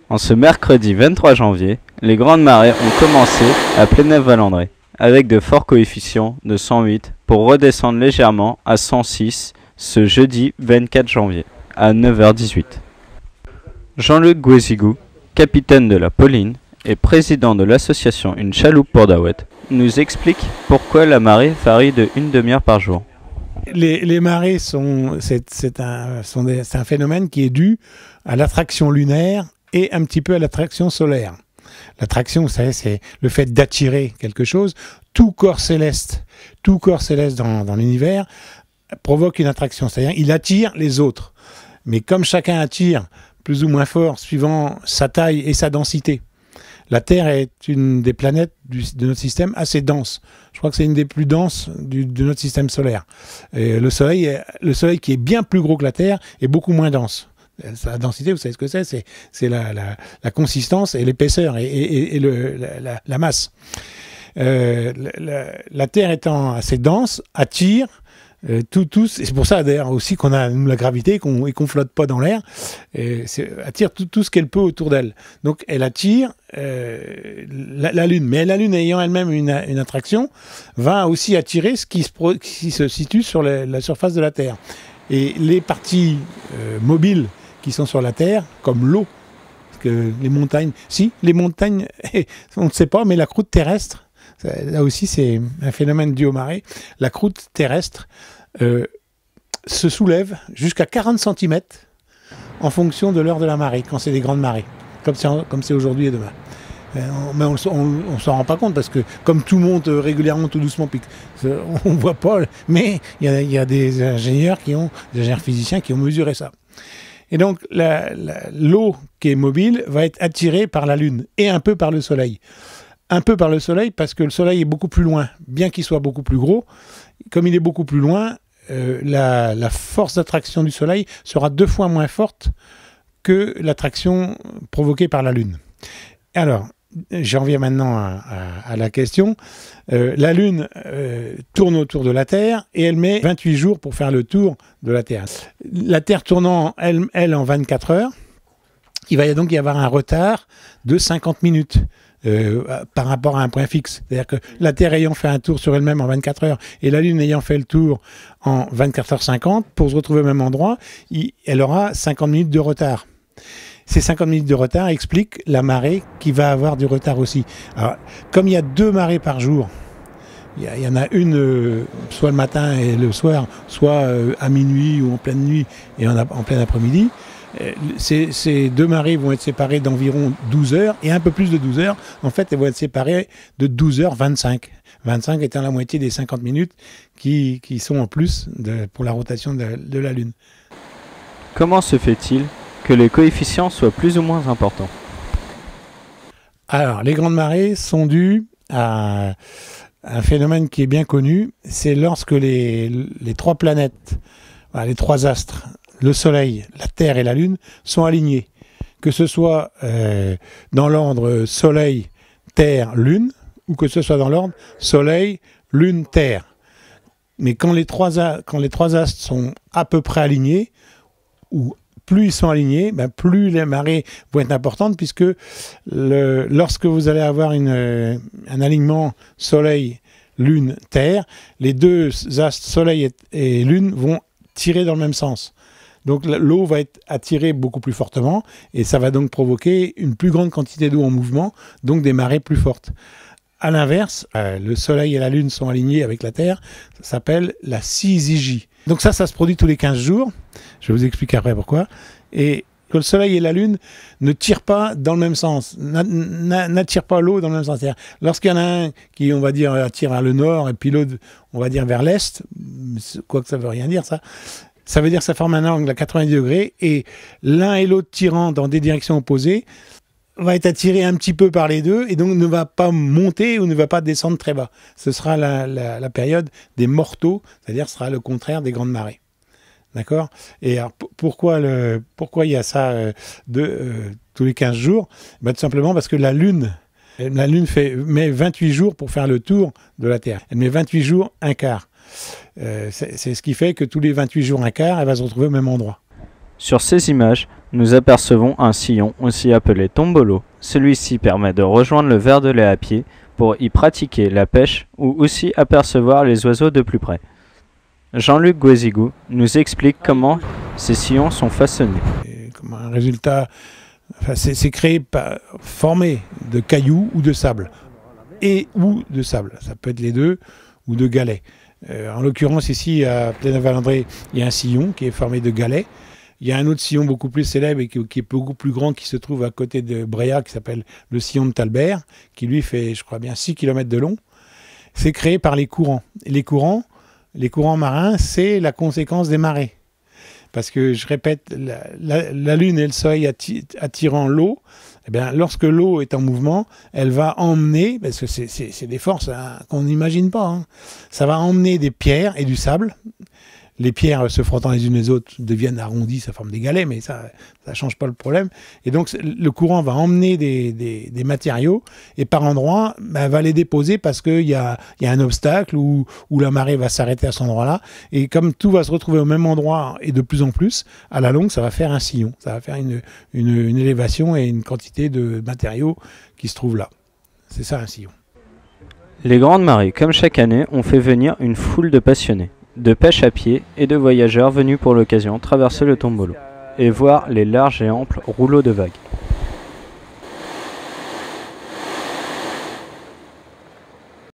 En ce mercredi 23 janvier, les grandes marées ont commencé à Plénève-Valandré, avec de forts coefficients de 108 pour redescendre légèrement à 106 ce jeudi 24 janvier à 9h18. Jean-Luc Guézigou, capitaine de la Pauline et président de l'association Une chaloupe pour Daouet, nous explique pourquoi la marée varie de une demi-heure par jour. Les marées c'est un phénomène qui est dû à l'attraction lunaire et un petit peu à l'attraction solaire. L'attraction, vous savez, c'est le fait d'attirer quelque chose. Tout corps céleste dans l'univers provoque une attraction, c'est-à-dire il attire les autres. Mais comme chacun attire plus ou moins fort suivant sa taille et sa densité, la Terre est une des planètes de notre système assez dense. Je crois que c'est une des plus denses de notre système solaire. Et le Soleil qui est bien plus gros que la Terre est beaucoup moins dense. La densité, vous savez ce que c'est la consistance et l'épaisseur et la masse. La Terre étant assez dense, attire c'est pour ça d'ailleurs aussi qu'on a la gravité et qu'on flotte pas dans l'air, attire tout ce qu'elle peut autour d'elle. Donc elle attire la Lune, mais la Lune ayant elle-même une attraction, va aussi attirer ce qui se situe sur la surface de la Terre. Et les parties mobiles qui sont sur la Terre, comme l'eau, parce que les montagnes, on ne sait pas, mais la croûte terrestre, là aussi c'est un phénomène dû aux marées, la croûte terrestre se soulève jusqu'à 40 cm en fonction de l'heure de la marée, quand c'est des grandes marées, comme c'est aujourd'hui et demain. Mais on ne s'en rend pas compte parce que comme tout monte régulièrement, tout doucement, on ne voit pas, mais il y a des ingénieurs physiciens qui ont mesuré ça. Et donc l'eau qui est mobile va être attirée par la Lune et un peu par le Soleil. Un peu par le Soleil parce que le Soleil est beaucoup plus loin, bien qu'il soit beaucoup plus gros. Comme il est beaucoup plus loin, la force d'attraction du Soleil sera 2 fois moins forte que l'attraction provoquée par la Lune. Alors, j'en viens maintenant à la question. La Lune tourne autour de la Terre et elle met 28 jours pour faire le tour de la Terre. La Terre tournant, elle en 24 heures, il va donc y avoir un retard de 50 minutes. Par rapport à un point fixe. C'est-à-dire que la Terre ayant fait un tour sur elle-même en 24 heures et la Lune ayant fait le tour en 24h50, pour se retrouver au même endroit, elle aura 50 minutes de retard. Ces 50 minutes de retard expliquent la marée qui va avoir du retard aussi. Alors, comme il y a 2 marées par jour, il y en a une soit le matin et le soir, soit à minuit ou en pleine nuit et en plein après-midi, ces 2 marées vont être séparées d'environ 12 heures, et un peu plus de 12 heures, en fait, elles vont être séparées de 12h25. 25 étant la moitié des 50 minutes qui sont en plus pour la rotation de la Lune. Comment se fait-il que les coefficients soient plus ou moins importants? Alors, les grandes marées sont dues à un phénomène qui est bien connu, c'est lorsque les 3 planètes, les 3 astres, le Soleil, la Terre et la Lune sont alignés. Que ce soit dans l'ordre Soleil, Terre, Lune, ou que ce soit dans l'ordre Soleil, Lune, Terre. Mais quand les trois astres sont à peu près alignés, ou plus ils sont alignés, plus les marées vont être importantes, puisque lorsque vous allez avoir un alignement Soleil, Lune, Terre, les 2 astres Soleil et Lune vont tirer dans le même sens. Donc l'eau va être attirée beaucoup plus fortement et ça va donc provoquer une plus grande quantité d'eau en mouvement, donc des marées plus fortes. A l'inverse, le Soleil et la Lune sont alignés avec la Terre, ça s'appelle la syzygie. Donc ça se produit tous les 15 jours, je vais vous expliquer après pourquoi. Et que le Soleil et la Lune ne tirent pas dans le même sens, n'attirent pas l'eau dans le même sens. Lorsqu'il y en a un qui, on va dire, attire vers le nord et puis l'autre, on va dire, vers l'est, quoique ça ne veut rien dire ça, ça veut dire que ça forme un angle à 90 degrés et l'un et l'autre tirant dans des directions opposées va être attiré un petit peu par les deux et donc ne va pas monter ou ne va pas descendre très bas. Ce sera la période des mortaux, c'est-à-dire ce sera le contraire des grandes marées. D'accord? Et alors, pourquoi il y a ça tous les 15 jours? Tout simplement parce que la Lune met 28 jours pour faire le tour de la Terre. Elle met 28 jours, un quart. C'est ce qui fait que tous les 28 jours, un quart, elle va se retrouver au même endroit. Sur ces images, nous apercevons un sillon aussi appelé tombolo. Celui-ci permet de rejoindre le ver de lait à pied pour y pratiquer la pêche ou aussi apercevoir les oiseaux de plus près. Jean-Luc Guézigou nous explique comment ces sillons sont façonnés. Comme un résultat, c'est créé, formé de cailloux ou de sable, ou de sable. Ça peut être les deux, ou de galets. En l'occurrence, ici, à Plénève-Valandré, il y a un sillon qui est formé de galets. Il y a un autre sillon beaucoup plus célèbre et qui est beaucoup plus grand qui se trouve à côté de Bréa, qui s'appelle le sillon de Talbert, qui lui fait, je crois bien, 6 km de long. C'est créé par les courants. Et les courants marins, c'est la conséquence des marées. Parce que, je répète, la Lune et le Soleil attirant l'eau, eh bien, lorsque l'eau est en mouvement, elle va emmener, parce que c'est des forces qu'on n'imagine pas, hein, ça va emmener des pierres et du sable. Les pierres se frottant les unes les autres deviennent arrondies, ça forme des galets, mais ça change pas le problème. Et donc le courant va emmener des matériaux et par endroits va les déposer parce qu'il y a un obstacle où la marée va s'arrêter à cet endroit-là. Et comme tout va se retrouver au même endroit et de plus en plus, à la longue, ça va faire un sillon. Ça va faire une élévation et une quantité de matériaux qui se trouvent là. C'est ça un sillon. Les grandes marées, comme chaque année, ont fait venir une foule de passionnés, de pêche à pied et de voyageurs venus pour l'occasion traverser le tombolo et voir les larges et amples rouleaux de vagues.